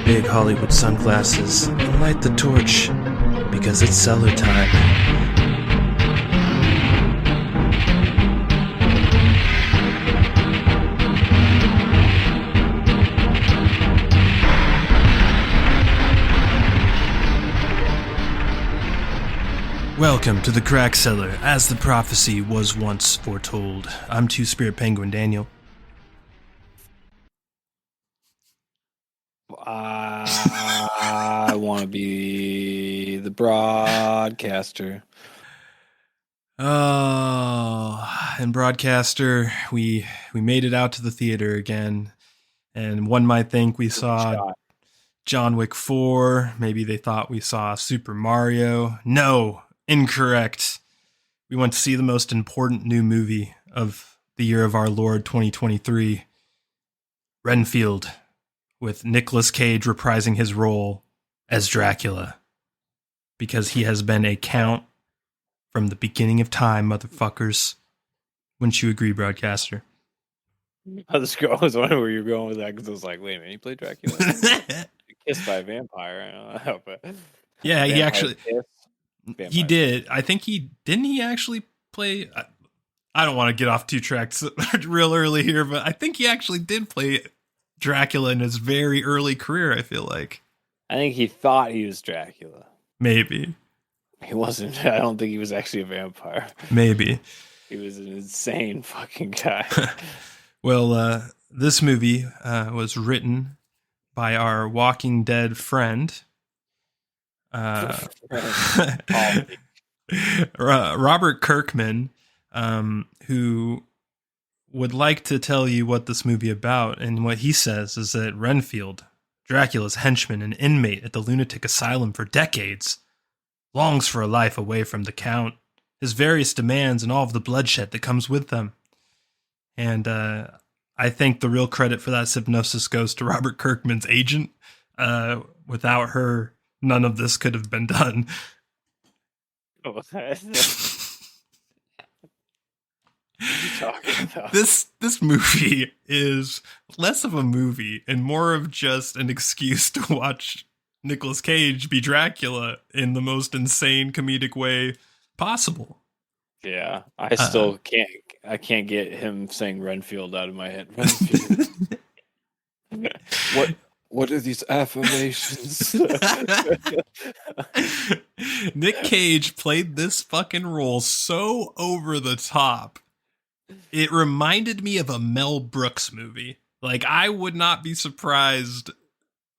your big Hollywood sunglasses and light the torch, because it's cellar time. Welcome to the Crack Cellar, as the prophecy was once foretold. I'm Two-Spirit Penguin Daniel. I want to be the broadcaster. Oh, and Broadcaster, we made it out to the theater again, and one might think we saw John Wick 4. Maybe they thought we saw Super Mario. No, incorrect. We went to see the most important new movie of the year of our Lord 2023, Renfield, with Nicolas Cage reprising his role as Dracula, because he has been a count from the beginning of time, motherfuckers. Wouldn't you agree, Broadcaster? I was wondering where you were going with that, because I was like, wait a minute, he played Dracula? Kissed by a vampire, I don't know. But yeah, he actually... He did. Kiss. I think didn't he actually play... I don't want to get off two tracks real early here, but I think he actually did play Dracula in his very early career, I feel like. I think he thought he was Dracula. Maybe. He wasn't. I don't think he was actually a vampire. Maybe. He was an insane fucking guy. Well, this movie was written by our Walking Dead friend, Robert Kirkman, who would like to tell you what this movie about, and what he says is that Renfield, Dracula's henchman and inmate at the lunatic asylum for decades, longs for a life away from the Count, his various demands, and all of the bloodshed that comes with them. And I think the real credit for that synopsis goes to Robert Kirkman's agent. Without her, none of this could have been done. What are you talking about? This movie is less of a movie and more of just an excuse to watch Nicolas Cage be Dracula in the most insane comedic way possible. Yeah, I still can't get him saying Renfield out of my head. Renfield. What are these affirmations? Nick Cage played this fucking role so over the top. It reminded me of a Mel Brooks movie. Like, I would not be surprised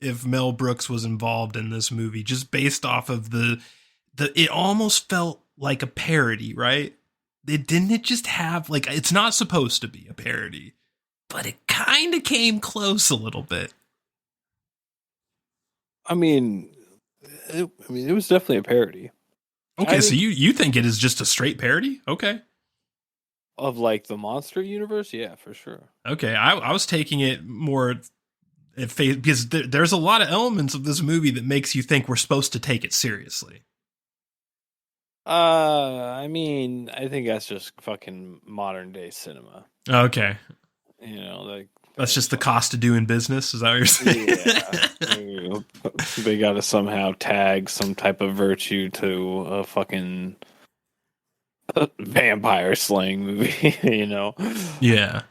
if Mel Brooks was involved in this movie, just based off of it almost felt like a parody, right? It just have, like, it's not supposed to be a parody, but it kind of came close a little bit. I mean, it was definitely a parody. Okay, so you think it is just a straight parody? Okay. Of, like, the monster universe? Yeah, for sure. Okay, I was taking it more at face, because there's a lot of elements of this movie that makes you think we're supposed to take it seriously. I mean, I think that's just fucking modern day cinema. Okay. You know, like, that's just the cost of doing business, is that what you're saying? Yeah. They gotta somehow tag some type of virtue to a fucking vampire slaying movie, you know? Yeah.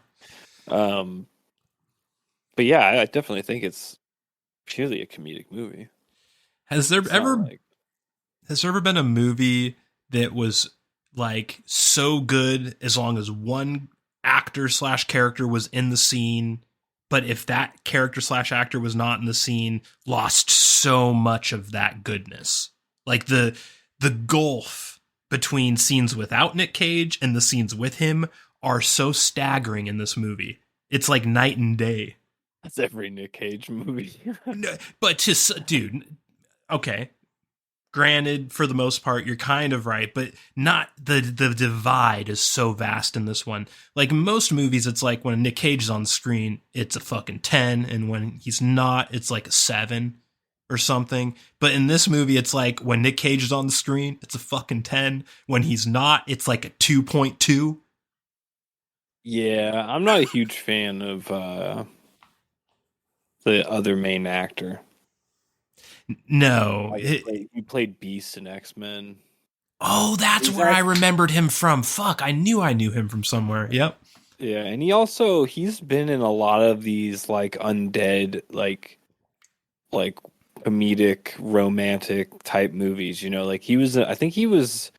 But yeah, I definitely think it's purely a comedic movie. Has there ever been a movie that was, like, so good as long as one actor / character was in the scene, but if that character / actor was not in the scene, lost so much of that goodness? Like, the gulf between scenes without Nick Cage and the scenes with him are so staggering in this movie. It's like night and day. That's every Nick Cage movie. No, but dude, okay. Granted, for the most part, you're kind of right, but not the divide is so vast in this one. Like, most movies, it's like when Nick Cage is on the screen, it's a fucking 10, and when he's not, it's like a 7 or something. But in this movie, it's like when Nick Cage is on the screen, it's a fucking 10. When he's not, it's like a 2.2. Yeah, I'm not a huge fan of the other main actor. No. He played Beast in X-Men. Oh, that's where I remembered him from. Fuck, I knew him from somewhere. Yep. Yeah, and he's been in a lot of these like undead, like comedic, romantic type movies. Like I think he was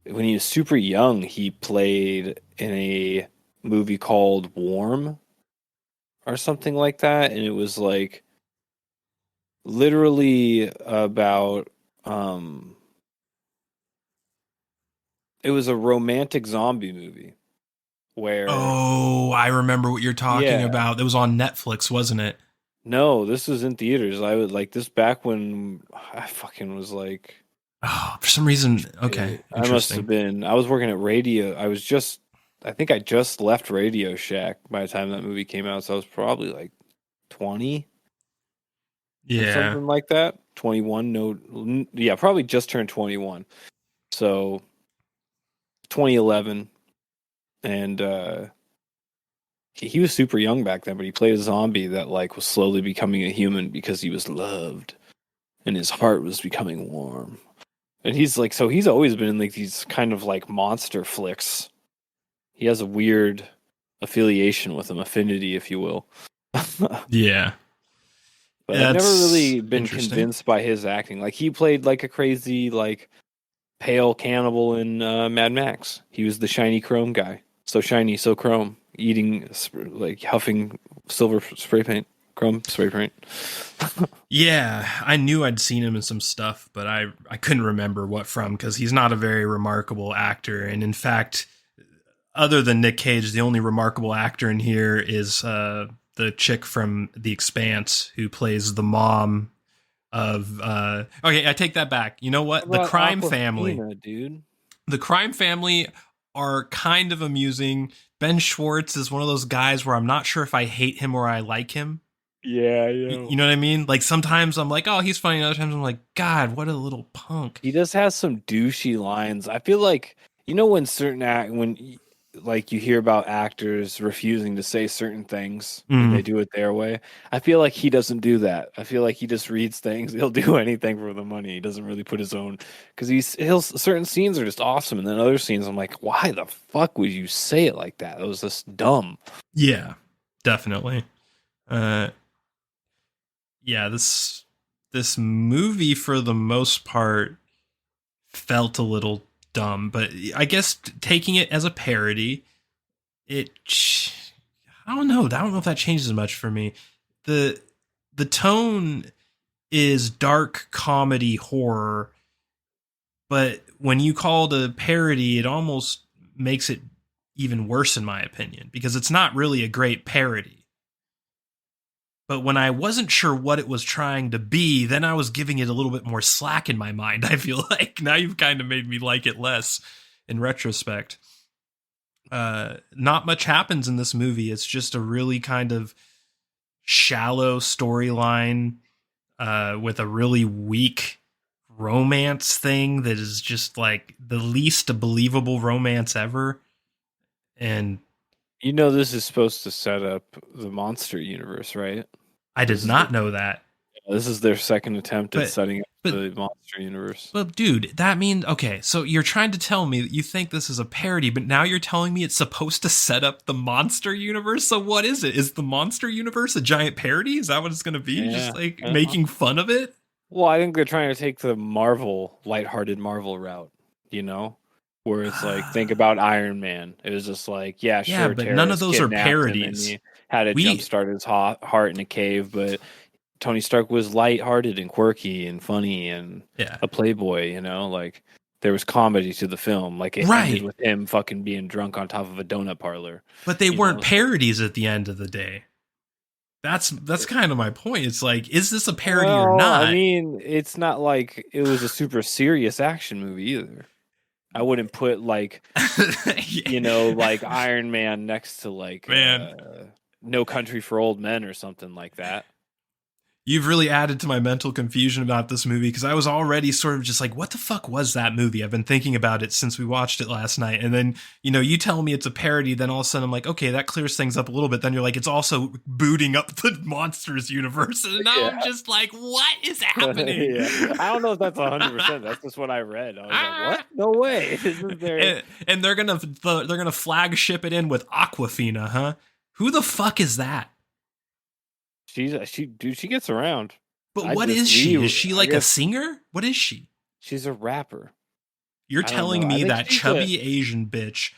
when he was super young. He played in a movie called Warm or something like that, and it was like literally about it was a romantic zombie movie where I remember what you're talking about. It was on Netflix, wasn't it? No, this was in theaters. I would like this back when I fucking was like, oh, for some reason, okay. I must have been. I was working at radio. I think I just left Radio Shack by the time that movie came out. So I was probably like 20, or something like that. 21. No, yeah, probably just turned 21. So 2011, and he was super young back then, but he played a zombie that like was slowly becoming a human because he was loved and his heart was becoming warm. And he's always been in like these kind of like monster flicks. He has a weird affiliation with him, affinity, if you will. Yeah. But I've never really been convinced by his acting. Like he played like a crazy, like pale cannibal in Mad Max. He was the shiny chrome guy. So shiny, so chrome. Eating, like huffing silver spray paint, chrome spray paint. Yeah, I knew I'd seen him in some stuff, but I couldn't remember what from because he's not a very remarkable actor. And in fact, other than Nick Cage, the only remarkable actor in here is the chick from The Expanse who plays the mom of. Okay, I take that back. You know what? The Crime Family, dude. The Crime Family are kind of amusing. Ben Schwartz is one of those guys where I'm not sure if I hate him or I like him. Yeah. You know what I mean? Like sometimes I'm like, oh, he's funny. Other times I'm like, God, what a little punk. He just has some douchey lines. I feel like, when like you hear about actors refusing to say certain things and they do it their way. I feel like he doesn't do that. I feel like he just reads things. He'll do anything for the money. He doesn't really put his own, because certain scenes are just awesome. And then other scenes, I'm like, why the fuck would you say it like that? It was just dumb. Yeah, definitely. Yeah, this movie for the most part felt a little dumb, but I guess taking it as a parody, I don't know if that changes much for me. The tone is dark comedy horror, but when you call it a parody, it almost makes it even worse in my opinion, because it's not really a great parody. But when I wasn't sure what it was trying to be, then I was giving it a little bit more slack in my mind, I feel like. Now you've kind of made me like it less in retrospect. Not much happens in this movie. It's just a really kind of shallow storyline with a really weak romance thing that is just like the least believable romance ever. And this is supposed to set up the monster universe, right? I did not know that. This is their second attempt at setting up the monster universe. But dude, that means, okay, so you're trying to tell me that you think this is a parody, but now you're telling me it's supposed to set up the monster universe? So what is it? Is the monster universe a giant parody? Is that what it's going to be? Yeah. Just like making fun of it? Well, I think they're trying to take the lighthearted Marvel route, where it's like, think about Iron Man. It was just like, yeah, sure. Yeah, but none of those are parodies. He had to jumpstart his heart in a cave, but Tony Stark was lighthearted and quirky and funny and a playboy, like there was comedy to the film. Like it ended with him fucking being drunk on top of a donut parlor. But they weren't parodies at the end of the day. That's kind of my point. It's like, is this a parody or not? I mean, it's not like it was a super serious action movie either. I wouldn't put like, like Iron Man next to like No Country for Old Men or something like that. You've really added to my mental confusion about this movie, because I was already sort of just like, what the fuck was that movie? I've been thinking about it since we watched it last night. And then, you tell me it's a parody. Then all of a sudden I'm like, okay, that clears things up a little bit. Then you're like, it's also booting up the Monsters universe. And now I'm just like, what is happening? I don't know if that's 100%. That's just what I read. I was like, what? No way. Isn't there... and they're gonna flagship it in with Aquafina, huh? Who the fuck is that? She gets around. But what is she? Is she like a singer? What is she? She's a rapper. You're telling me that chubby Asian bitch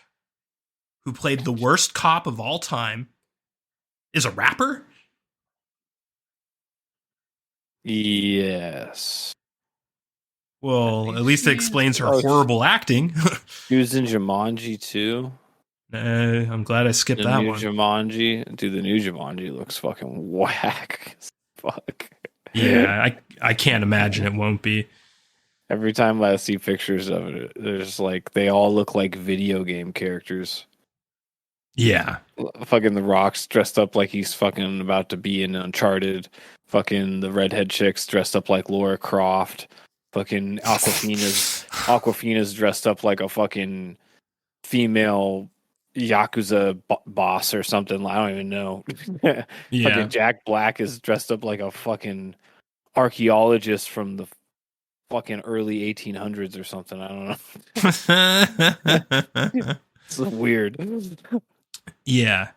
who played the worst cop of all time is a rapper? Yes. Well, at least it explains her horrible acting. She was in Jumanji too. I'm glad I skipped that one. Jumanji. Dude, the new Jumanji looks fucking whack as fuck. Yeah, I can't imagine it won't be. Every time I see pictures of it, there's like, they all look like video game characters. Yeah. Fucking The Rock's dressed up like he's fucking about to be in Uncharted. Fucking the redhead chick's dressed up like Laura Croft. Fucking Aquafina's dressed up like a fucking female Yakuza boss or something. I don't even know. Yeah. Fucking Jack Black is dressed up like a fucking archaeologist from the fucking early 1800s or something. I don't know. It's weird. Yeah.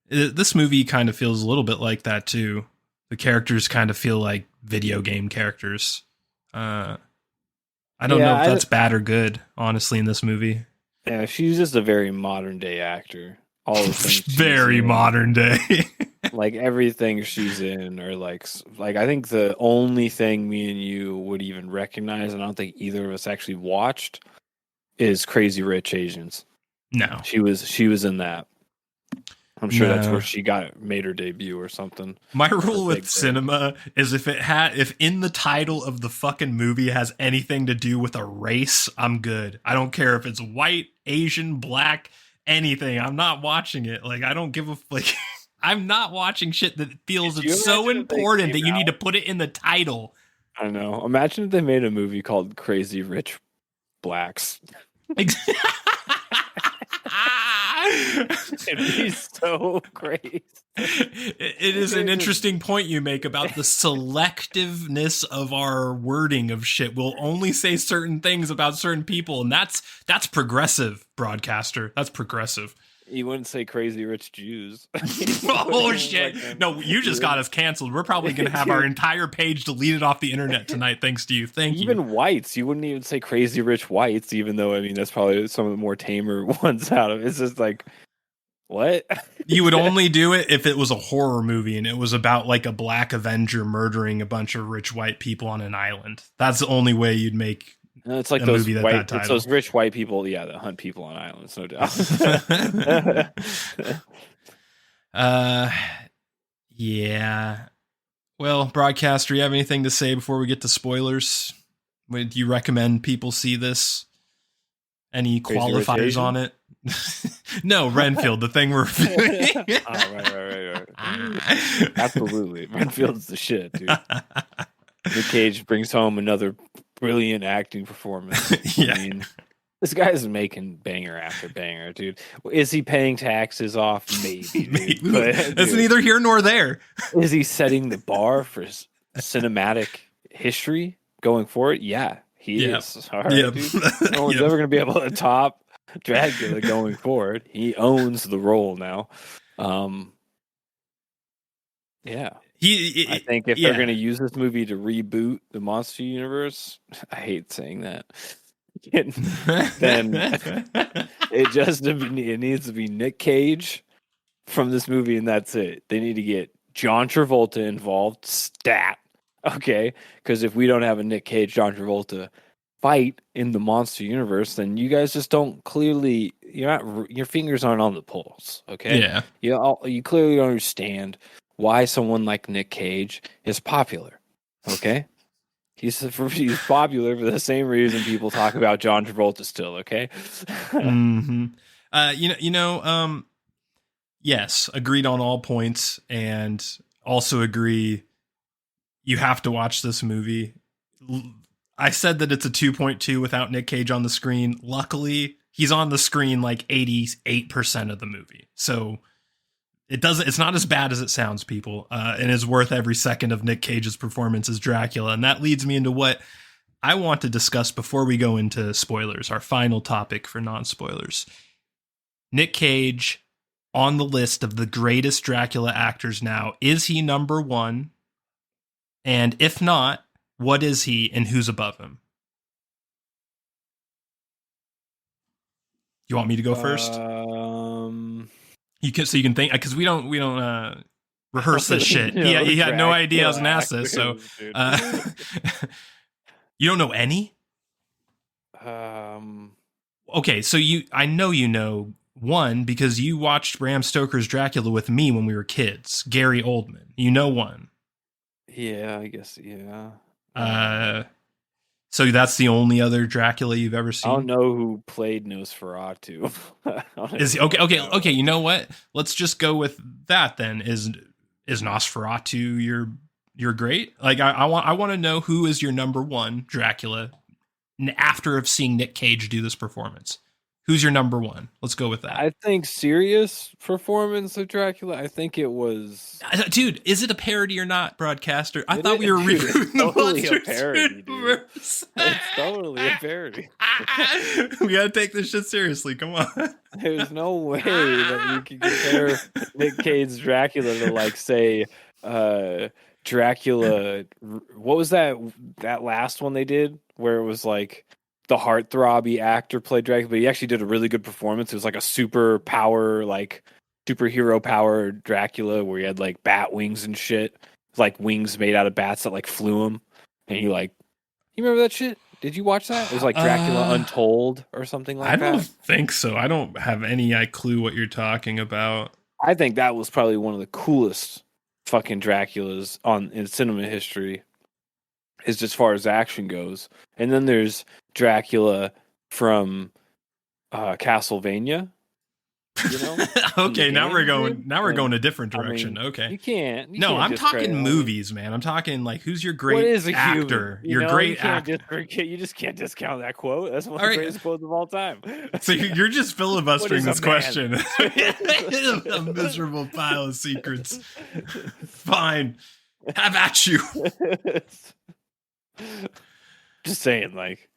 This movie kind of feels a little bit like that too. The characters kind of feel like video game characters. I don't know if that's bad or good, honestly, in this movie. Yeah, she's just a very modern day actor. All the things very modern day. Like everything she's in, or like I think the only thing me and you would even recognize, and I don't think either of us actually watched, is Crazy Rich Asians. No, she was in that. I'm sure that's where she made her debut or something. My rule with cinema is if in the title of the fucking movie has anything to do with a race, I'm good. I don't care if it's white, Asian, black, anything. I'm not watching it. Like, I don't give a like. I'm not watching shit that feels it's so important that you need to put it in the title. I know. Imagine if they made a movie called Crazy Rich Blacks. It'd be so crazy. It is an interesting point you make about the selectiveness of our wording of shit. We'll only say certain things about certain people, and that's progressive, broadcaster. That's progressive. You wouldn't say Crazy Rich Jews. Oh shit! Like, no, you just got us canceled. We're probably going to have our entire page deleted off the internet tonight, thanks to you. Thank you. Even whites, you wouldn't even say Crazy Rich Whites, even though, I mean, that's probably some of the more tamer ones out of it. It's just like, what? You would only do it if it was a horror movie and it was about like a black Avenger murdering a bunch of rich white people on an island. That's the only way you'd make. It's like those white, it's those rich white people, that hunt people on islands, no doubt. Yeah. Well, broadcaster, you have anything to say before we get to spoilers? Would you recommend people see this? Any qualifiers on it? No, Renfield, the thing we're reviewing. Right. Absolutely. Renfield's the shit, dude. Nick Cage brings home another brilliant acting performance. Yeah. I mean, this guy's making banger after banger, dude. Is he paying taxes off? Maybe. Maybe. But, it's neither here nor there. Is he setting the bar for cinematic history going forward? Yeah, he is. All right, dude. No one's ever going to be able to top Dracula going forward. He owns the role now. Yeah. I think if they're going to use this movie to reboot the monster universe, I hate saying that, then it needs to be Nick Cage from this movie, and that's it. They need to get John Travolta involved, stat, okay? Because if we don't have a Nick Cage, John Travolta fight in the monster universe, then you guys just don't clearly, your fingers aren't on the pulse, okay? Yeah. You clearly don't understand why someone like Nick Cage is popular, okay? He's popular for the same reason people talk about John Travolta still, okay? Mm-hmm. Yes, agreed on all points, and also agree. You have to watch this movie. I said that it's a 2.2 without Nick Cage on the screen. Luckily, he's on the screen like 88% of the movie. So it's not as bad as it sounds, people, and is worth every second of Nick Cage's performance as Dracula. And that leads me into what I want to discuss before we go into spoilers, our final topic for non-spoilers. Nick Cage on the list of the greatest Dracula actors now. Is he number one? And if not, what is he and who's above him? You want me to go first? You can think, because we don't rehearse this shit. He had no idea I was gonna ask this, so you don't know any? Okay, so I know you know one because you watched Bram Stoker's Dracula with me when we were kids. Gary Oldman. You know one. Yeah, I guess, yeah. So that's the only other Dracula you've ever seen? I don't know who played Nosferatu. Is he, okay, you know what? Let's just go with that then. Is Nosferatu your great? Like I want to know who is your number one Dracula after of seeing Nick Cage do this performance. Who's your number one? Let's go with that. I think serious performance of Dracula. I think it was. Dude, is it a parody or not, Broadcaster? I thought we were rebooting the Monsters parody, universe. It's totally a parody. We gotta take this shit seriously. Come on. There's no way that you can compare Nick Cage's Dracula to, like, say, Dracula. What was that last one they did where it was like the heartthrobby actor played Dracula, but he actually did a really good performance. It was like a superhero power Dracula where he had like bat wings and shit, like wings made out of bats that like flew him. And you remember that shit? Did you watch that? It was like Dracula Untold or something like that. I don't think so. I don't have any clue what you're talking about. I think that was probably one of the coolest fucking Draculas in cinema history, is as far as action goes. And then there's Dracula from Castlevania. You know? Okay, now we're going a different direction. Okay. You can't. I'm talking movies, man. I'm talking like who's your great actor? Your great actor. You just can't discount that quote. That's one of the greatest quotes of all time. So you're just filibustering this question. A miserable pile of secrets. Fine. Have at you. Just saying, like,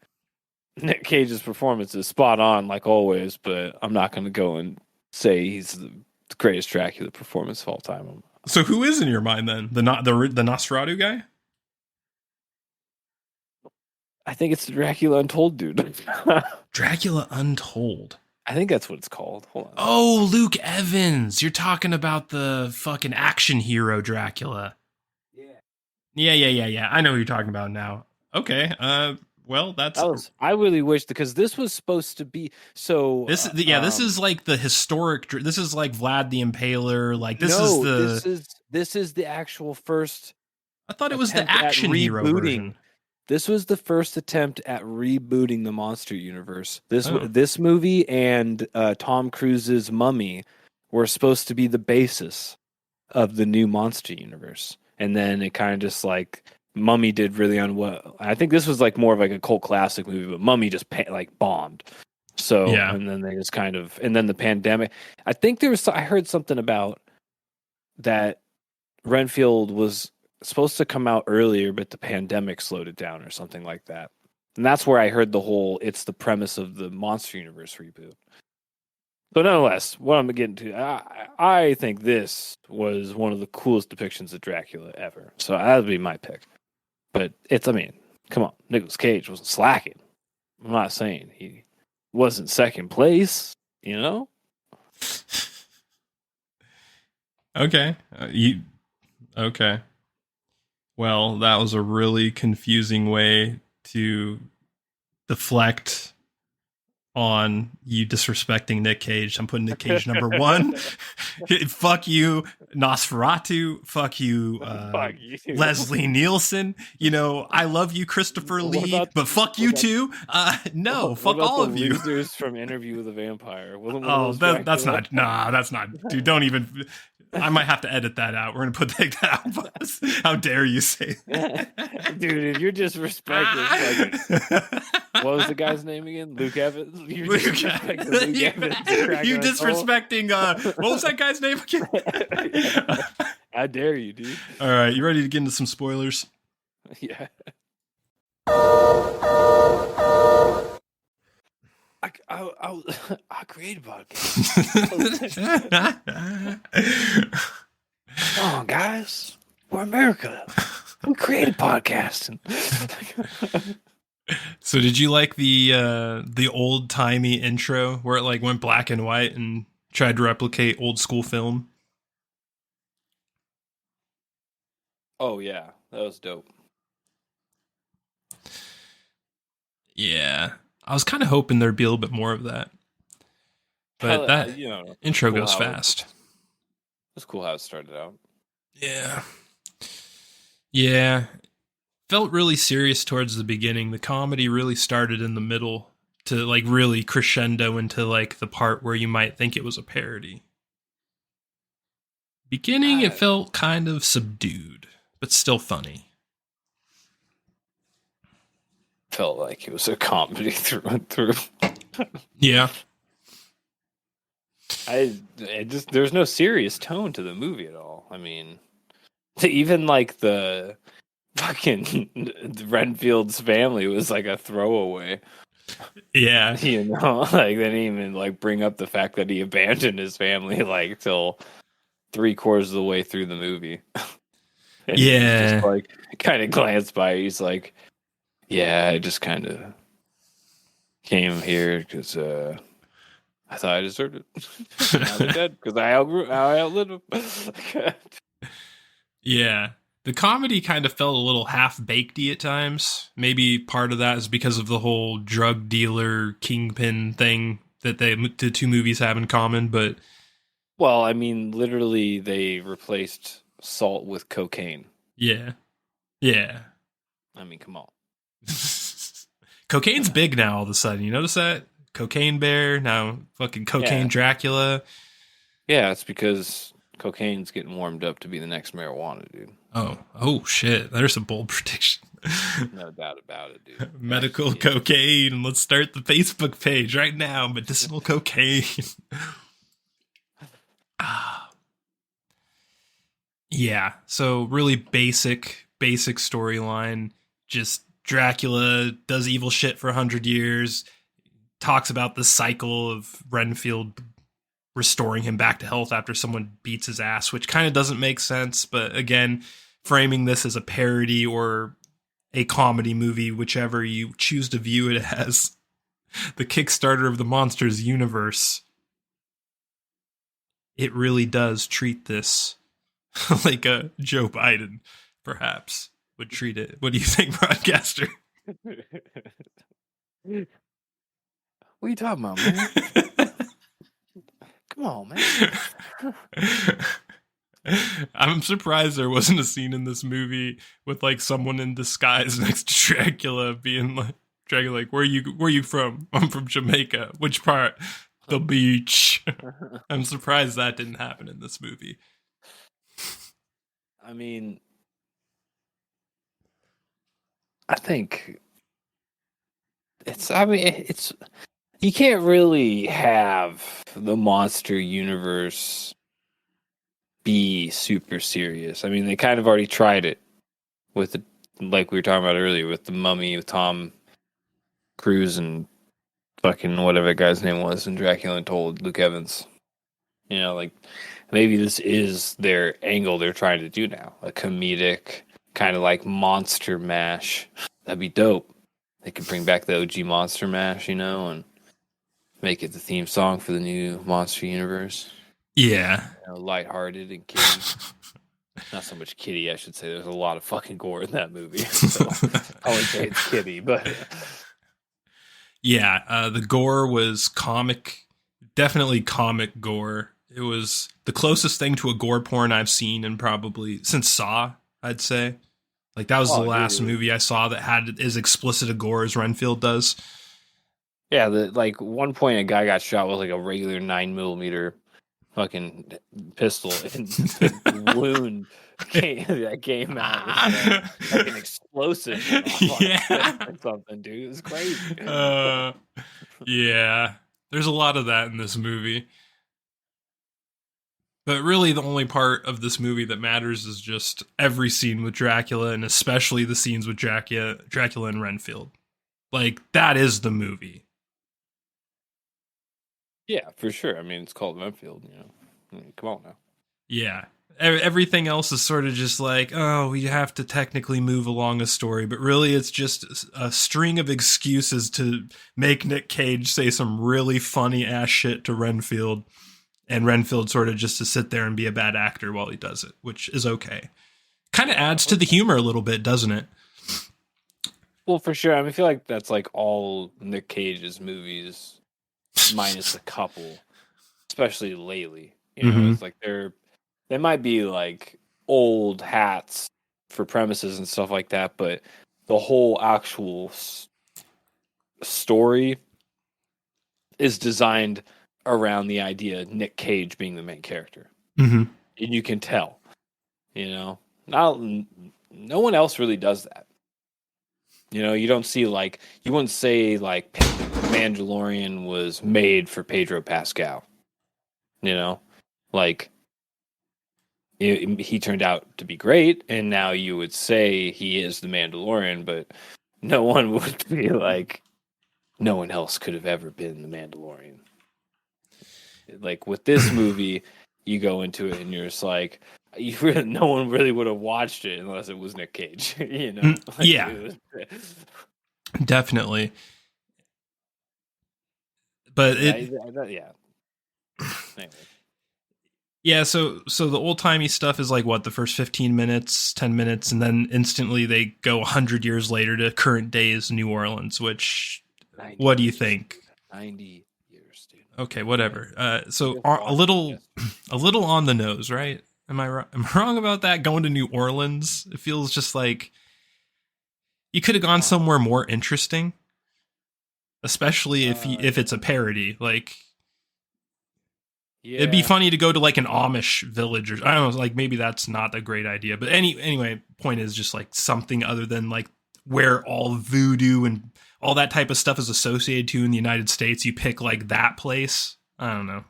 Nick Cage's performance is spot on, like always, but I'm not going to go and say he's the greatest Dracula performance of all time. So who is in your mind then? The Nosferatu guy? I think it's the Dracula Untold dude. Dracula Untold. I think that's what it's called. Hold on. Oh, Luke Evans. You're talking about the fucking action hero Dracula. Yeah. I know who you're talking about now. Okay. Well, I really wish, because this was supposed to be so. This is like the historic. This is like Vlad the Impaler. Like this is the actual first. I thought it was the action hero version. This was the first attempt at rebooting the monster universe. This movie and Tom Cruise's Mummy were supposed to be the basis of the new monster universe, and then it kind of just like. Mummy did really unwell. I think this was like more of like a cult classic movie, but Mummy just bombed. So, yeah. And then they just and then the pandemic. I think I heard something about that Renfield was supposed to come out earlier, but the pandemic slowed it down or something like that. And that's where I heard it's the premise of the Monster Universe reboot. So nonetheless, what I'm getting to, I think this was one of the coolest depictions of Dracula ever. So that would be my pick. But come on, Nicolas Cage wasn't slacking. I'm not saying he wasn't second place, you know? Okay. Okay. Well, that was a really confusing way to deflect on you disrespecting Nick Cage. I'm putting Nick Cage number one. Fuck you, Nosferatu. Fuck you, Leslie Nielsen. You know, I love you, Christopher Lee, but fuck you too. No, fuck all of you. Losers from Interview with a Vampire. That's not. Dude, don't even. I might have to edit that out. We're going to take that out. How dare you say that? Dude, if you're disrespecting what was the guy's name again? Luke Evans? You're disrespecting Luke Evans. You disrespecting, what was that guy's name again? How dare you, dude? All right, you ready to get into some spoilers? Yeah. I'll create a podcast. Come on, guys. We're America. We created podcasting. So did you like the old-timey intro where it like went black and white and tried to replicate old school film? Oh, yeah. That was dope. Yeah. I was kind of hoping there'd be a little bit more of that. But that intro goes fast. It's cool how it started out. Yeah. Yeah. Felt really serious towards the beginning. The comedy really started in the middle to like really crescendo into like the part where you might think it was a parody. Beginning, it felt kind of subdued, but still funny. Felt like it was a comedy through and through. Yeah. There's no serious tone to the movie at all. I mean, even like the fucking Renfield's family was like a throwaway. Yeah. Like they didn't even like bring up the fact that he abandoned his family like till 3/4 of the way through the movie. Yeah. Just like kind of glanced by. He's like, yeah, I just kind of came here because I thought I deserved it. Now they're dead because I outlived them. Yeah. The comedy kind of felt a little half-baked-y at times. Maybe part of that is because of the whole drug dealer kingpin thing that the two movies have in common, but... Well, I mean, literally, they replaced salt with cocaine. Yeah. Yeah. I mean, come on. Cocaine's big now all of a sudden. You notice that? Cocaine Bear, now fucking Cocaine Dracula. Yeah, it's because cocaine's getting warmed up to be the next marijuana, dude. Oh shit. There's a bold prediction. No doubt about it, dude. Medical cocaine. Let's start the Facebook page right now. Medicinal cocaine. Yeah, so really basic storyline. Just Dracula does evil shit for 100 years, talks about the cycle of Renfield restoring him back to health after someone beats his ass, which kind of doesn't make sense. But again, framing this as a parody or a comedy movie, whichever you choose to view it as, the Kickstarter of the Monsters universe, it really does treat this like a Joe Biden, perhaps, would treat it. What do you think, Broadcaster? What are you talking about, man? Come on, man. I'm surprised there wasn't a scene in this movie with like someone in disguise next to Dracula being like, Dracula, like, where you from? I'm from Jamaica. Which part? The beach. I'm surprised that didn't happen in this movie. I mean, I think it's you can't really have the monster universe be super serious. I mean, they kind of already tried it with like we were talking about earlier, with the Mummy, with Tom Cruise and fucking whatever that guy's name was, and Dracula Untold, Luke Evans. You know, like, maybe this is their angle they're trying to do now. A comedic, kind of like Monster Mash. That'd be dope. They could bring back the OG Monster Mash, you know, and make it the theme song for the new Monster Universe. Yeah. You know, lighthearted and kiddie. Not so much kiddie, I should say. There's a lot of fucking gore in that movie. So I would say it's kiddie, but... Yeah, the gore was comic, definitely comic gore. It was the closest thing to a gore porn I've seen in probably since Saw, I'd say. Like, that was the last movie I saw that had as explicit a gore as Renfield does. Yeah, like one point a guy got shot with like a regular 9mm fucking pistol and the wound that came out was like an explosive or something, dude. It was crazy. Yeah, there's a lot of that in this movie. But really, the only part of this movie that matters is just every scene with Dracula, and especially the scenes with Dracula and Renfield. Like, that is the movie. Yeah, for sure. I mean, it's called Renfield, I mean, come on now. Yeah. Everything else is sort of just like, oh, we have to technically move along a story, but really it's just a string of excuses to make Nick Cage say some really funny ass shit to Renfield, and Renfield sort of just to sit there and be a bad actor while he does it, which is okay. Kind of adds to the humor a little bit, doesn't it? Well, for sure. I mean, I feel like that's like all Nick Cage's movies, minus a couple, especially lately. It's like they might be like old hats for premises and stuff like that, but the whole actual story is designed around the idea of Nick Cage being the main character. And you can tell, no one else really does that. You don't see like, you wouldn't say like Mandalorian was made for Pedro Pascal. Like he turned out to be great, and now you would say he is the Mandalorian, but no one would be like, no one else could have ever been the Mandalorian. Like with this movie, you go into it and you're just like, no one really would have watched it unless it was Nick Cage. Like, yeah, definitely. But yeah. Anyway. Yeah, so the old-timey stuff is like, what, the first 15 minutes, 10 minutes, and then instantly they go 100 years later to current days New Orleans, which, what do you think? 90 years, dude. Okay, whatever. So a little on the nose, right? Am I wrong about that? Going to New Orleans? It feels just like you could have gone somewhere more interesting, especially if it's a parody. Like, it'd be funny to go to like an Amish village, or I don't know, like maybe that's not a great idea. But anyway, point is just like something other than like where all voodoo and all that type of stuff is associated to in the United States. You pick like that place. I don't know.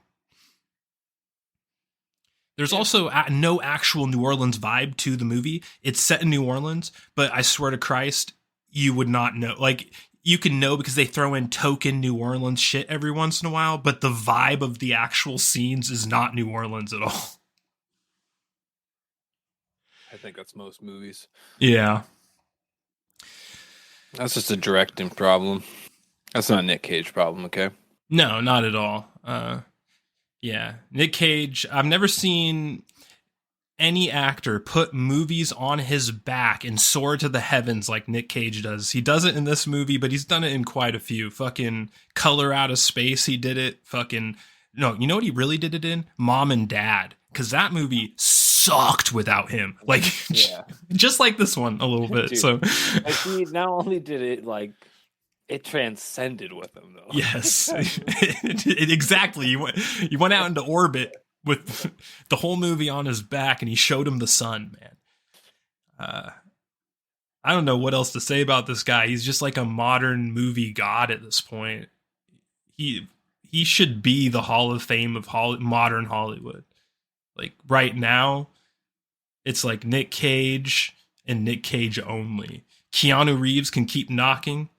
There's also no actual New Orleans vibe to the movie. It's set in New Orleans, but I swear to Christ, you would not know. Like, you can know because they throw in token New Orleans shit every once in a while, but the vibe of the actual scenes is not New Orleans at all. I think that's most movies. Yeah. That's just a directing problem. That's not a Nick Cage problem, okay? No, not at all. Yeah. Nick Cage, I've never seen any actor put movies on his back and soar to the heavens like Nick Cage does. He does it in this movie, but he's done it in quite a few. Fucking Color Out of Space, he did it. No, you know what he really did it in? Mom and Dad. Because that movie sucked without him. Like, just like this one a little bit. Dude, so, he not only did it like, it transcended with him, though. Yes, exactly. He went out into orbit with the whole movie on his back, and he showed him the sun, man. I don't know what else to say about this guy. He's just like a modern movie god at this point. He should be the Hall of Fame of modern Hollywood. Like right now, it's like Nick Cage and Nick Cage only. Keanu Reeves can keep knocking.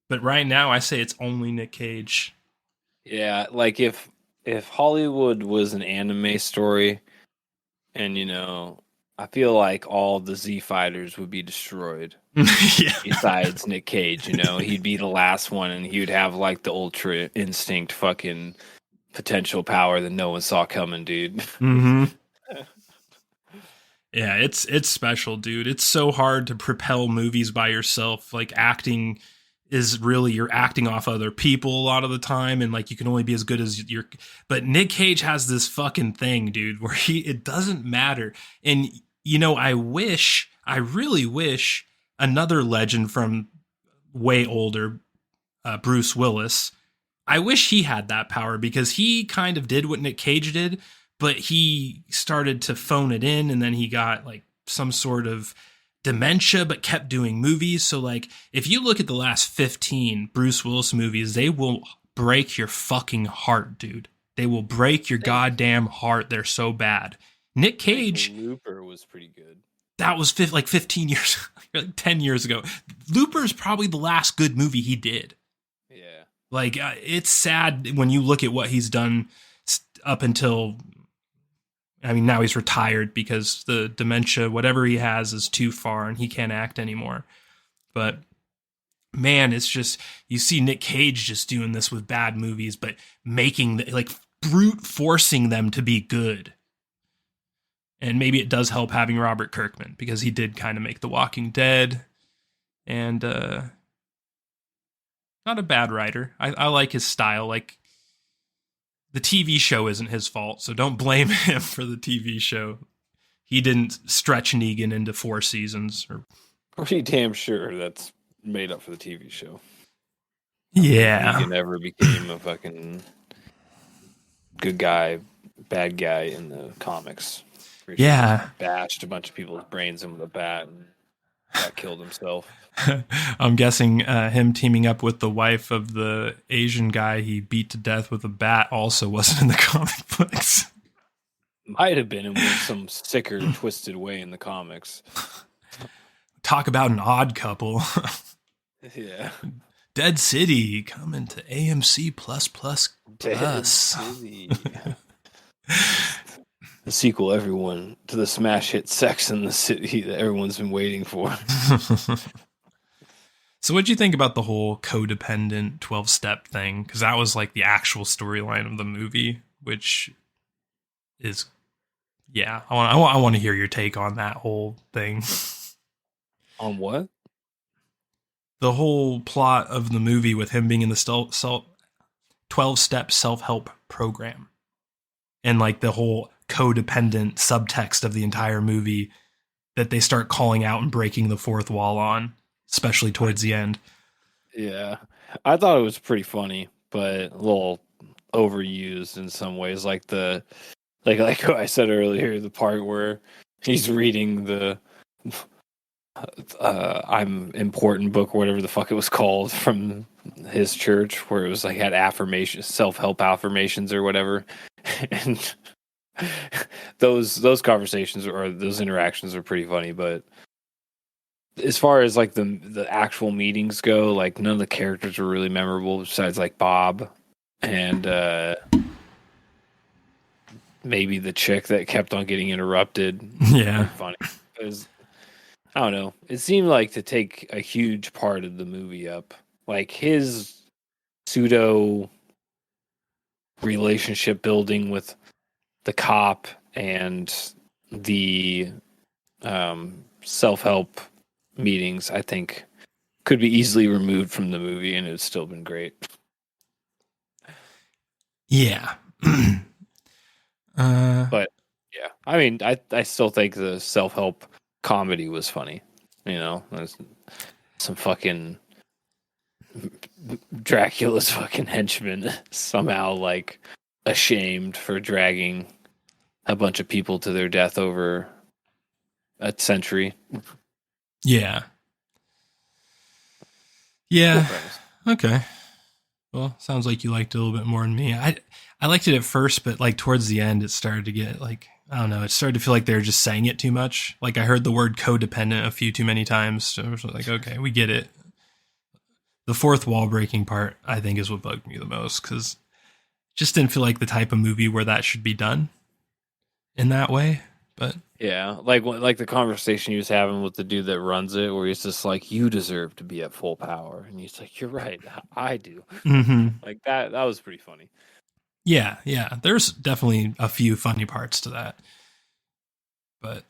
But right now, I say it's only Nick Cage. Yeah, like if Hollywood was an anime story, and I feel like all the Z fighters would be destroyed. Yeah. Besides Nick Cage, he'd be the last one, and he would have like the Ultra Instinct fucking potential power that no one saw coming, dude. Mm-hmm. Yeah, it's special, dude. It's so hard to propel movies by yourself. Like, acting is really, you're acting off other people a lot of the time, and like you can only be as good as but Nick Cage has this fucking thing, dude, where it doesn't matter. And I really wish another legend from way older, Bruce Willis, I wish he had that power, because he kind of did what Nick Cage did, but he started to phone it in, and then he got like some sort of dementia, but kept doing movies. So like, if you look at the last 15 Bruce Willis movies, they will break your fucking heart, dude. They will break your goddamn heart. They're so bad. Nick Cage. Looper was pretty good. That was 15 years, like 10 years ago. Looper is probably the last good movie he did. Yeah. Like, it's sad when you look at what he's done up until, I mean, now he's retired because the dementia, whatever he has, is too far and he can't act anymore. But man, it's just, you see Nick Cage just doing this with bad movies, but making, like, brute forcing them to be good. And maybe it does help having Robert Kirkman, because he did kind of make The Walking Dead. And not a bad writer. I like his style. Like, the TV show isn't his fault, so don't blame him for the TV show. He didn't stretch Negan into 4 seasons. Pretty damn sure that's made up for the TV show. Yeah. Negan never became a fucking good guy, bad guy in the comics. Yeah. Bashed a bunch of people's brains in with a bat and got killed himself. I'm guessing him teaming up with the wife of the Asian guy he beat to death with a bat also wasn't in the comic books. Might have been in some sicker, twisted way in the comics. Talk about an odd couple. Yeah. Dead City coming to AMC+++. Dead City. The sequel, to the smash hit Sex in the City that everyone's been waiting for. So what'd you think about the whole codependent 12-step thing? Because that was like the actual storyline of the movie, which is, yeah, I want to hear your take on that whole thing. On what? The whole plot of the movie with him being in the 12-step self-help program. And like the whole codependent subtext of the entire movie that they start calling out and breaking the fourth wall on, especially towards the end. Yeah. I thought it was pretty funny, but a little overused in some ways. Like like I said earlier, the part where he's reading the I'm Important book or whatever the fuck it was called from his church, where it was like had affirmations, self-help affirmations or whatever. And those conversations or those interactions are pretty funny, but as far as like the actual meetings go, like none of the characters were really memorable besides like Bob and maybe the chick that kept on getting interrupted. Yeah. Funny. I don't know. It seemed like to take a huge part of the movie up. Like his pseudo relationship building with the cop and the self-help meetings, I think, could be easily removed from the movie and it's still been great. Yeah. But yeah, I mean, I still think the self-help comedy was funny. You know, there's some fucking Dracula's fucking henchman somehow like ashamed for dragging a bunch of people to their death over a century. Yeah. Yeah. Okay. Well, sounds like you liked it a little bit more than me. I liked it at first, but like towards the end, it started to get like, I don't know, it started to feel like they were just saying it too much. Like I heard the word codependent a few too many times. So I was like, okay, we get it. The fourth wall breaking part, I think, is what bugged me the most, because it just didn't feel like the type of movie where that should be done in that way. But yeah, like the conversation he was having with the dude that runs it, where he's just like, "You deserve to be at full power," and he's like, "You're right, I do." Mm-hmm. Like that was pretty funny. Yeah. There's definitely a few funny parts to that, but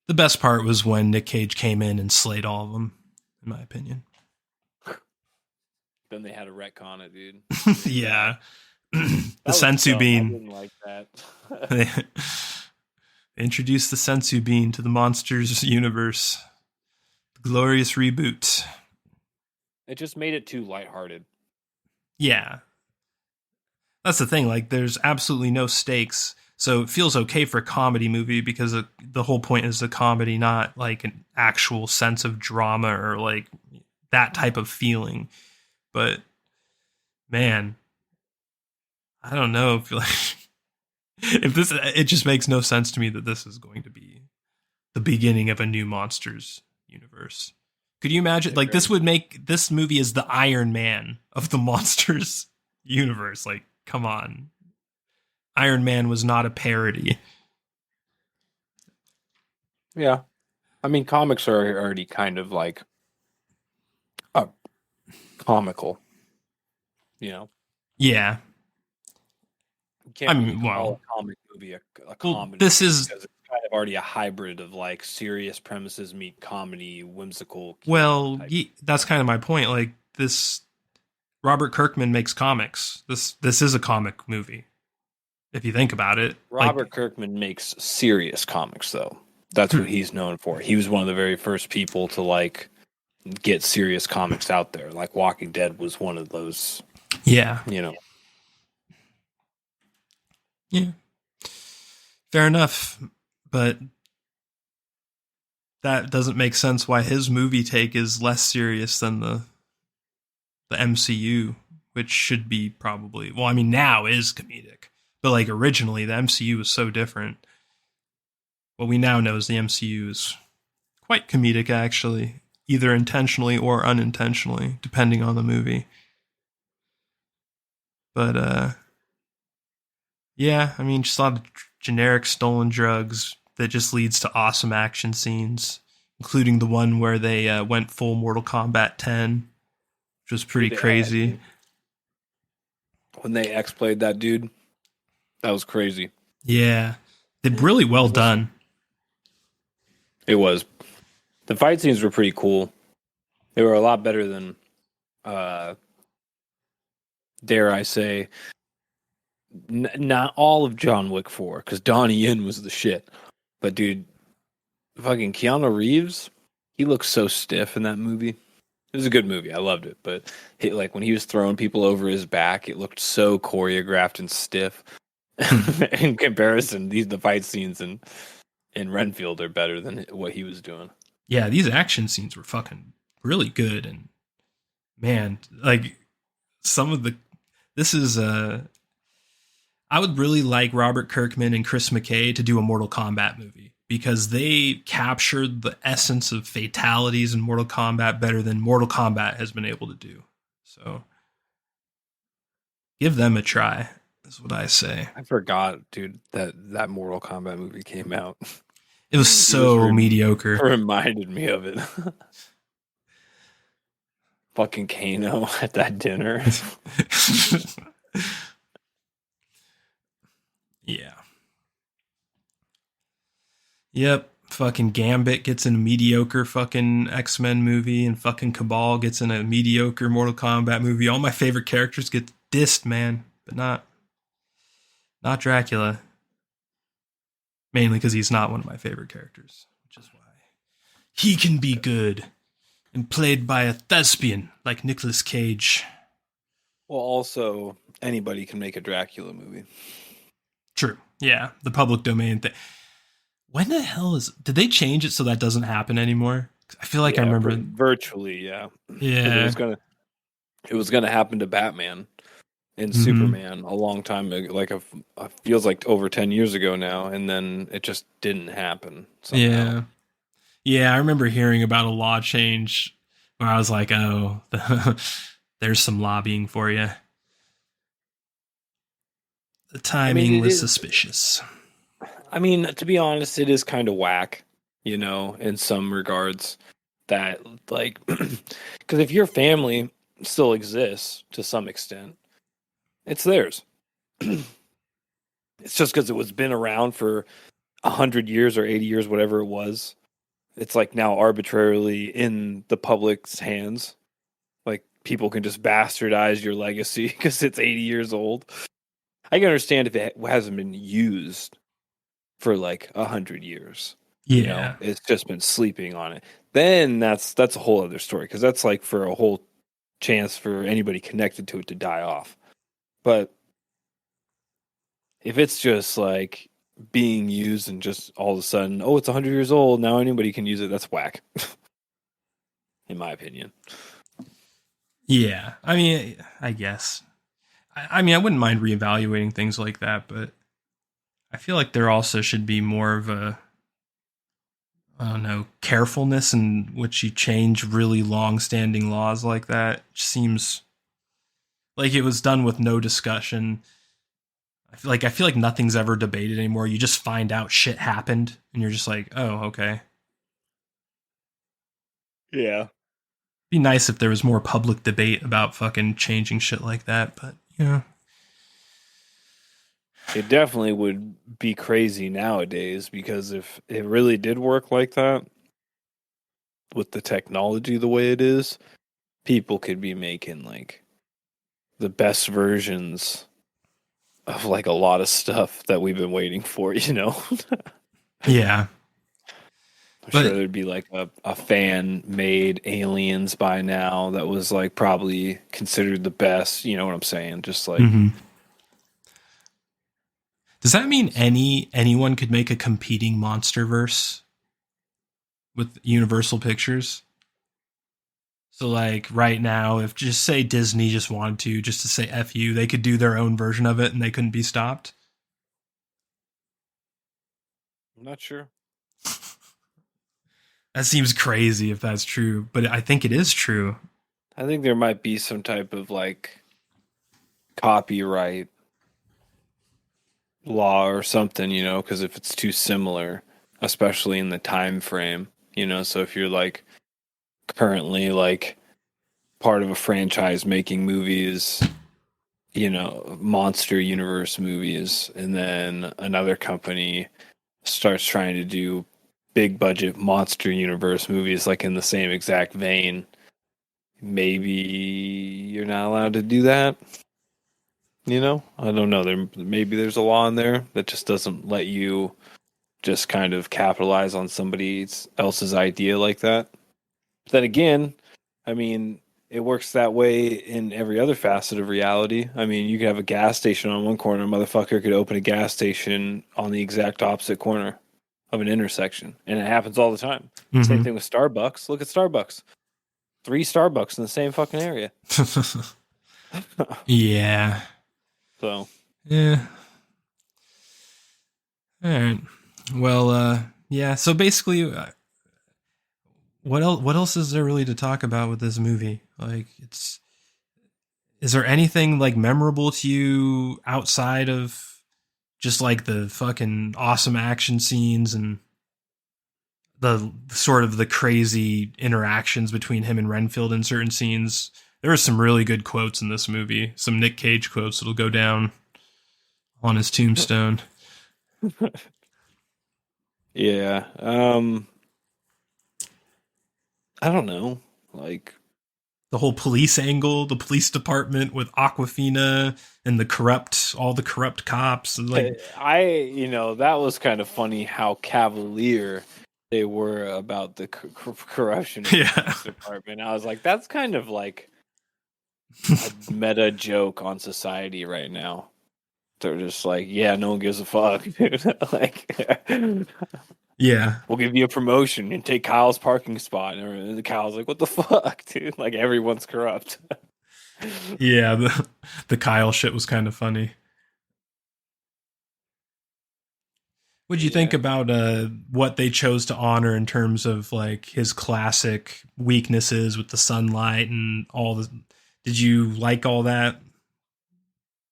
the best part was when Nick Cage came in and slayed all of them, in my opinion. Then they had to retcon it, dude. Yeah. The sensu bean. I didn't like that. They introduced the sensu bean to the Monsters universe. The glorious reboot. It just made it too lighthearted. Yeah. That's the thing. Like, there's absolutely no stakes. So it feels okay for a comedy movie because the whole point is a comedy, not like an actual sense of drama or like that type of feeling. But man, I don't know if like if this, it just makes no sense to me that this is going to be the beginning of a new monsters universe. Could you imagine? Like, this would make this movie is the Iron Man of the monsters universe. Like, come on. Iron Man was not a parody. Yeah. I mean, comics are already kind of like comical, you know? Yeah. You can't really call a comic movie a comedy. This is because it's kind of already a hybrid of like serious premises meet comedy, whimsical. Well, that's kind of my point. Like, this, Robert Kirkman makes comics. This is a comic movie, if you think about it. Robert Kirkman makes serious comics, though. That's what he's known for. He was one of the very first people to like get serious comics out there. Like Walking Dead was one of those. Yeah. You know. Yeah. Fair enough. But that doesn't make sense why his movie take is less serious than the MCU, which should be probably, well, I mean, now is comedic. But like originally, the MCU was so different. What we now know is the MCU is quite comedic, actually, either intentionally or unintentionally, depending on the movie. But, yeah, I mean, just a lot of generic stolen drugs that just leads to awesome action scenes, including the one where they went full Mortal Kombat 10, which was pretty crazy. When they X-played that dude, that was crazy. Yeah, they're really well done. It was. The fight scenes were pretty cool. They were a lot better than, dare I say, not all of John Wick 4, because Donnie Yen was the shit. But dude, fucking Keanu Reeves, he looks so stiff in that movie. It was a good movie. I loved it. But like when he was throwing people over his back, it looked so choreographed and stiff. In comparison, the fight scenes in Renfield are better than what he was doing. Yeah, these action scenes were fucking really good. And man, like some of this is I would really like Robert Kirkman and Chris McKay to do a Mortal Kombat movie because they captured the essence of fatalities in Mortal Kombat better than Mortal Kombat has been able to do. So give them a try, is what I say. I forgot, dude, that Mortal Kombat movie came out. It was so mediocre. It reminded me of it. Fucking Kano at that dinner. Yeah. Yep. Fucking Gambit gets in a mediocre fucking X-Men movie, and fucking Cabal gets in a mediocre Mortal Kombat movie. All my favorite characters get dissed, man, but not Dracula. Mainly because he's not one of my favorite characters, which is why he can be good and played by a thespian like Nicolas Cage. Well, also anybody can make a Dracula movie. True. Yeah, the public domain thing. When the hell did they change it so that doesn't happen anymore? I feel like I remember virtually, yeah. Yeah. It was gonna happen to Batman and Superman a long time ago, like feels like over 10 years ago now, and then it just didn't happen somehow. Yeah, I remember hearing about a law change where I was like, oh, there's some lobbying for you. The timing was suspicious. I mean, to be honest, it is kind of whack, in some regards. That, like, because if your family still exists to some extent, it's theirs. It's just because it was been around for 100 years or 80 years, whatever it was. It's like now arbitrarily in the public's hands. Like, people can just bastardize your legacy because it's 80 years old. I can understand if it hasn't been used for like 100 years. Yeah. It's just been sleeping on it. Then that's a whole other story, because that's like for a whole chance for anybody connected to it to die off. But if it's just like being used and just all of a sudden, oh, it's 100 years old, now anybody can use it, that's whack. In my opinion. Yeah. I mean, I guess. I mean, I wouldn't mind reevaluating things like that, but I feel like there also should be more of a, I don't know, carefulness in which you change really long-standing laws like that. It seems like it was done with no discussion. I feel like nothing's ever debated anymore. You just find out shit happened, and you're just like, oh, okay. Yeah. Be nice if there was more public debate about fucking changing shit like that, but yeah. It definitely would be crazy nowadays, because if it really did work like that, with the technology the way it is, people could be making like the best versions of like a lot of stuff that we've been waiting for, you know? Yeah. I'm sure there'd be like a fan made Aliens by now that was like probably considered the best, you know what I'm saying? Just like Does that mean anyone could make a competing MonsterVerse with Universal Pictures? So like right now, if just say Disney just wanted to, just to say F you, they could do their own version of it and they couldn't be stopped? I'm not sure. That seems crazy if that's true, but I think it is true. I think there might be some type of like copyright law or something, you know, because if it's too similar, especially in the time frame, you know, so if you're like currently like part of a franchise making movies, you know, monster universe movies, and then another company starts trying to do big budget monster universe movies like in the same exact vein, maybe you're not allowed to do that. You know, I don't know. Maybe there's a law in there that just doesn't let you just kind of capitalize on somebody else's idea like that. But then again, I mean, it works that way in every other facet of reality. I mean, you could have a gas station on one corner, a motherfucker could open a gas station on the exact opposite corner of an intersection, and it happens all the time. Same thing with Starbucks. Look at Starbucks. 3 Starbucks in the same fucking area. Yeah. So. Yeah. All right. Well, yeah. So basically, what else is there really to talk about with this movie? Like, is there anything like memorable to you outside of just like the fucking awesome action scenes and the sort of the crazy interactions between him and Renfield in certain scenes? There are some really good quotes in this movie. Some Nick Cage quotes that'll go down on his tombstone. Yeah. I don't know. Like the whole police angle, the police department with Aquafina and all the corrupt cops. Like that was kind of funny how cavalier they were about the corruption in the police department. I was like, that's kind of like a meta joke on society right now. They're just like, yeah, no one gives a fuck, dude. Like, yeah, we'll give you a promotion and take Kyle's parking spot. And Kyle's like, what the fuck, dude? Like, everyone's corrupt. Yeah, the Kyle shit was kind of funny. What'd you think about what they chose to honor in terms of like his classic weaknesses with the sunlight and all the? Did you like all that?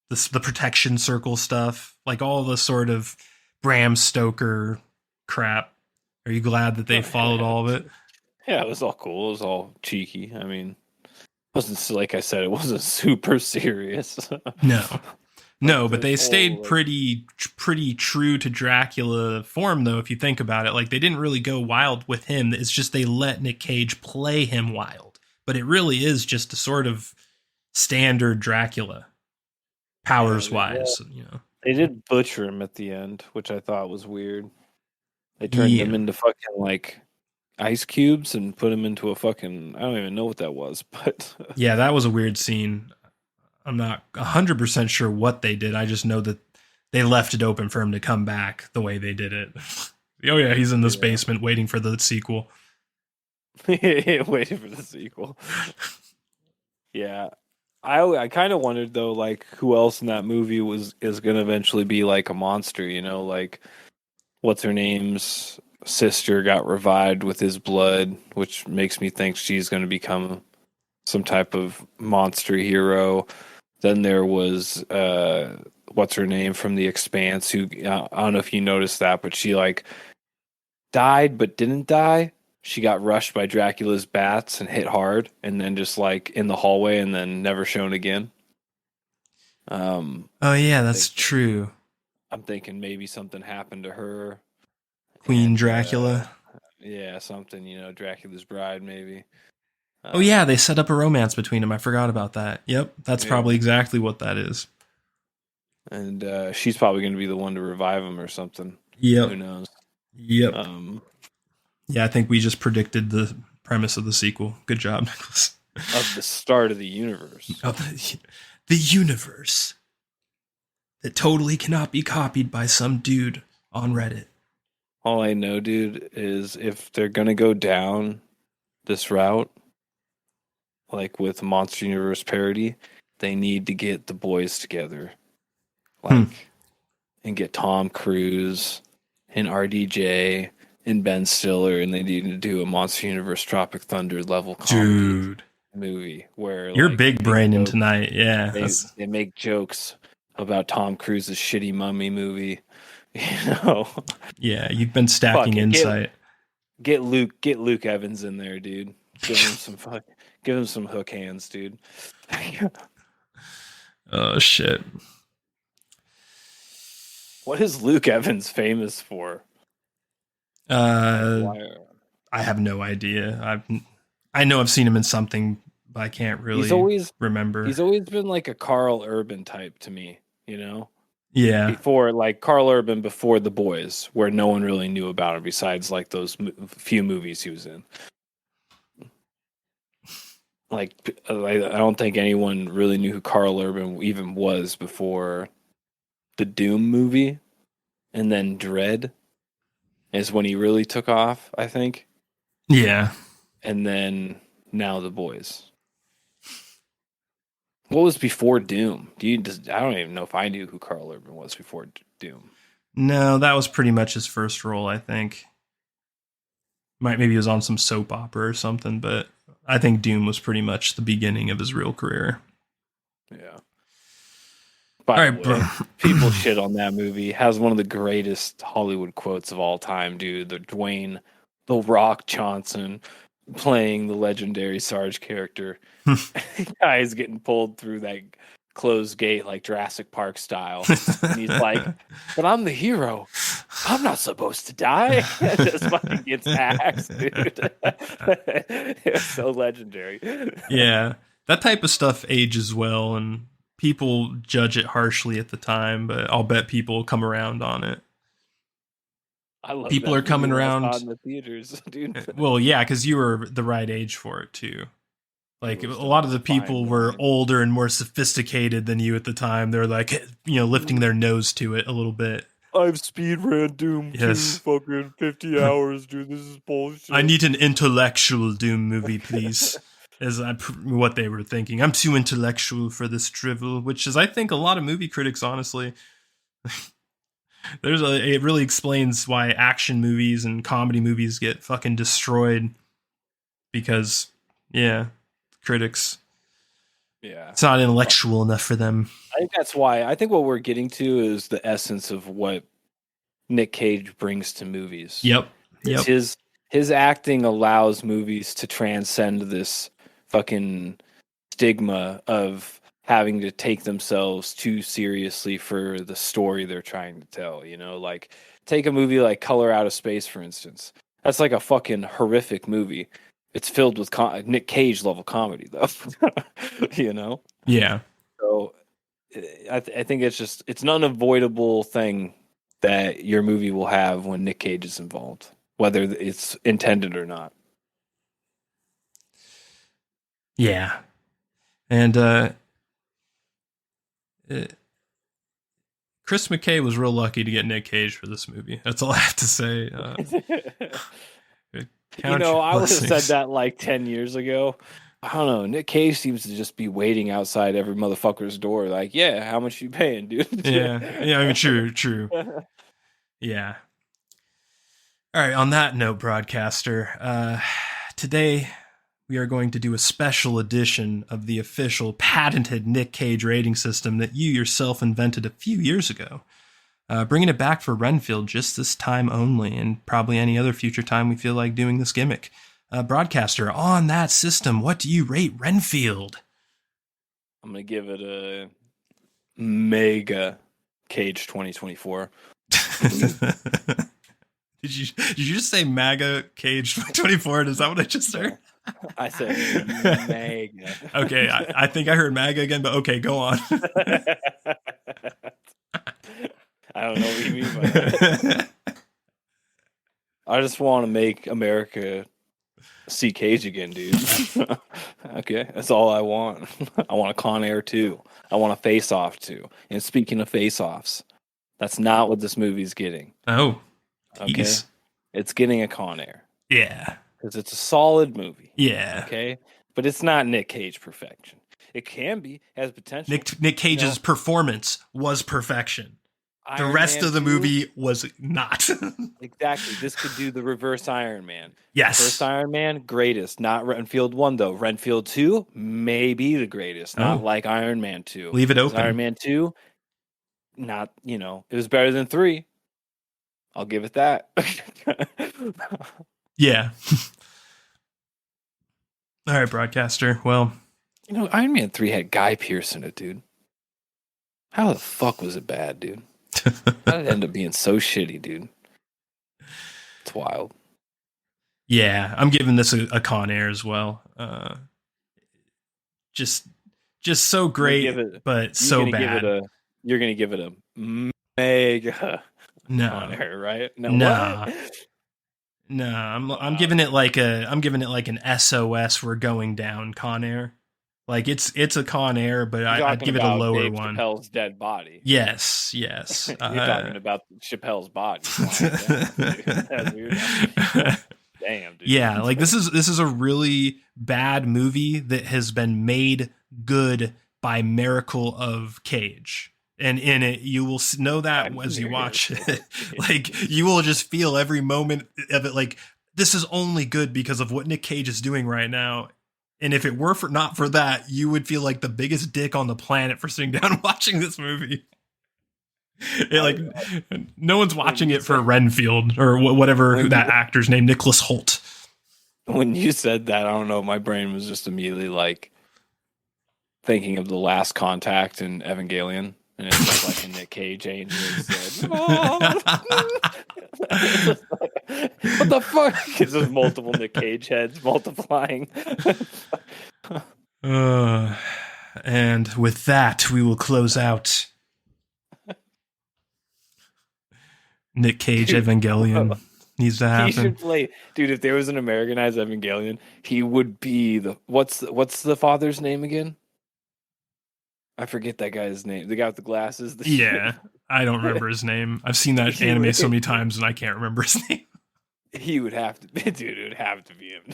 The protection circle stuff, like all the sort of Bram Stoker crap. Are you glad that they followed all of it? Yeah, it was all cool. It was all cheeky. I mean, it wasn't, like I said, it wasn't super serious. No, but they stayed pretty true to Dracula form, though, if you think about it. Like, they didn't really go wild with him. It's just they let Nick Cage play him wild. But it really is just a sort of standard Dracula, powers-wise, you know. They did butcher him at the end, which I thought was weird. They turned him into fucking, like, ice cubes and put them into a fucking, I don't even know what that was, but yeah, that was a weird scene. I'm not 100% sure what they did. I just know that they left it open for him to come back the way they did it. Oh yeah, he's in this basement waiting for the sequel. Waiting for the sequel. Yeah. I kind of wondered though, like who else in that movie is going to eventually be like a monster, you know, like what's her name's sister got revived with his blood, which makes me think she's going to become some type of monster hero. Then there was what's her name from The Expanse, who I don't know if you noticed that, but she like died but didn't die. She got rushed by Dracula's bats and hit hard, and then just like in the hallway, and then never shown again. Oh yeah, that's true. I'm thinking maybe something happened to her. Queen Dracula. Yeah, something, you know, Dracula's bride, maybe. Oh yeah, they set up a romance between them. I forgot about that. Yep, that's probably exactly what that is. And she's probably going to be the one to revive him or something. Yep. Who knows? Yep. Yeah, I think we just predicted the premise of the sequel. Good job, Nicholas. Of the start of the universe. Of the universe that totally cannot be copied by some dude on Reddit. All I know, dude, is if they're going to go down this route, like with Monster Universe parody, they need to get the boys together. Like, and get Tom Cruise and RDJ and Ben Stiller, and they need to do a Monster Universe Tropic Thunder level comedy movie where you're like, big braining tonight. Yeah, they make jokes about Tom Cruise's shitty mummy movie. You know, yeah, you've been stacking insight. Get Luke Evans in there, dude. Give him some hook hands, dude. Oh shit. What is Luke Evans famous for? I have no idea. I know I've seen him in something, but I can't really remember. He's always been like a Carl Urban type to me, you know? Yeah. Before, like Carl Urban before The Boys, where no one really knew about him besides like those few movies he was in. Like, I don't think anyone really knew who Carl Urban even was before the Doom movie, and then Dread is when he really took off, I think. Yeah. And then now The Boys. What was before Doom? I don't even know if I knew who Carl Urban was before Doom. No, that was pretty much his first role, I think. Maybe he was on some soap opera or something, but I think Doom was pretty much the beginning of his real career. Yeah. By the way, people shit on that movie. It has one of the greatest Hollywood quotes of all time, dude. The Dwayne "The Rock" Johnson playing the legendary Sarge character. Guy is getting pulled through that closed gate like Jurassic Park style. And he's like, but I'm the hero. I'm not supposed to die. Just fucking gets axed, dude. It's so legendary. Yeah. That type of stuff ages well, and people judge it harshly at the time, but I'll bet people will come around on it. I love people are coming around in the theaters, dude. Well, yeah, because you were the right age for it too. Like a lot of the people were older and more sophisticated than you at the time. They're like, lifting their nose to it a little bit. I've speed ran Doom 2 fucking 50 hours, dude. This is bullshit. I need an intellectual Doom movie, please. Is what they were thinking. I'm too intellectual for this drivel, which is, I think, a lot of movie critics, honestly. It really explains why action movies and comedy movies get fucking destroyed. Because, yeah, critics. Yeah. It's not intellectual enough for them. I think that's why. I think what we're getting to is the essence of what Nick Cage brings to movies. Yep. His acting allows movies to transcend this fucking stigma of having to take themselves too seriously for the story they're trying to tell. You know, like take a movie like Color Out of Space, for instance. That's like a fucking horrific movie. It's filled with Nick Cage level comedy, though. You know? Yeah. So I think it's an unavoidable thing that your movie will have when Nick Cage is involved. whether it's intended or not. Yeah. And Chris McKay was real lucky to get Nick Cage for this movie. That's all I have to say. I would have said that like 10 years ago. I don't know. Nick Cage seems to just be waiting outside every motherfucker's door. Like, yeah, how much you paying, dude? Yeah. I mean, true. Yeah. All right. On that note, broadcaster, today we are going to do a special edition of the official patented Nick Cage rating system that you yourself invented a few years ago. Bringing it back for Renfield just this time only, and probably any other future time we feel like doing this gimmick. Broadcaster, on that system, what do you rate Renfield? I'm going to give it a mega Cage 2024. Did you just say MAGA Cage 2024? Is that what I just heard? I said mega. Okay, I think I heard MAGA again, but okay, go on. I don't know what you mean by that. I just want to make America see Cage again, dude. Okay, that's all I want. I want a Con Air 2. I want a Face Off 2. And speaking of Face Offs, that's not what this movie's getting. Oh, okay. It's getting a Con Air. Yeah. Because it's a solid movie. Yeah. Okay? But it's not Nick Cage perfection. It can be, has potential. Nick Cage's performance was perfection. The rest of the movie was not. Exactly. This could do the reverse Iron Man. Yes. First Iron Man, greatest. Not Renfield 1, though. Renfield 2, maybe the greatest. Not like Iron Man 2. Leave it open. Iron Man 2, not, it was better than 3. I'll give it that. Yeah. All right, broadcaster. Well, Iron Man 3 had Guy Pearce in it, dude. How the fuck was it bad, dude? How did it end up being so shitty, dude? It's wild. Yeah, I'm giving this a Con Air as well. Just so great, but so bad. You're gonna give it a mega Con Air, right? No. I'm giving it like an SOS. We're going down Con Air. Like it's a Con Air, but I'd give it a lower Dave one. Chappelle's dead body. Yes. You're talking about Chappelle's body. That's weird. Damn, dude. Yeah, like this is a really bad movie that has been made good by miracle of Cage. And in it, you will know that as you watch it. Like, you will just feel every moment of it. Like, this is only good because of what Nick Cage is doing right now. And if it were not for that, you would feel like the biggest dick on the planet for sitting down and watching this movie. No one's watching it for Renfield or whatever that actor's name, Nicholas Hoult. When you said that, I don't know, my brain was just immediately like thinking of The Last Contact in Evangelion. And it's just like a Nick Cage angel said, "Oh." What the fuck? It's just multiple Nick Cage heads multiplying. And with that, we will close out Nick Cage Evangelion. Needs to happen. He should play, dude. If there was an Americanized Evangelion, he would be the what's the father's name again? I forget that guy's name. The guy with the glasses. Yeah, I don't remember his name. I've seen that anime so many times and I can't remember his name. He would have to be, dude. It would have to be him.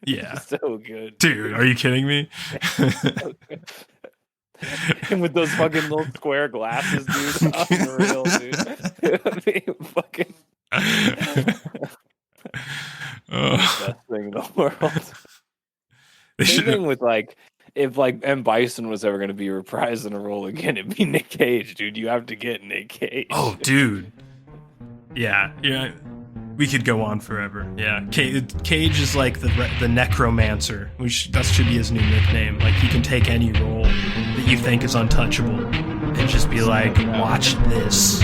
Yeah. So good. Dude, are you kidding me? And with those fucking little square glasses, dude. Unreal, dude. It would be fucking best thing in the world. Same thing with if M. Bison was ever going to be reprised in a role again, it'd be Nick Cage, dude. You have to get Nick Cage. Oh, dude. Yeah. We could go on forever. Yeah. Cage is like the necromancer. That should be his new nickname. Like, he can take any role that you think is untouchable and just be like, watch this.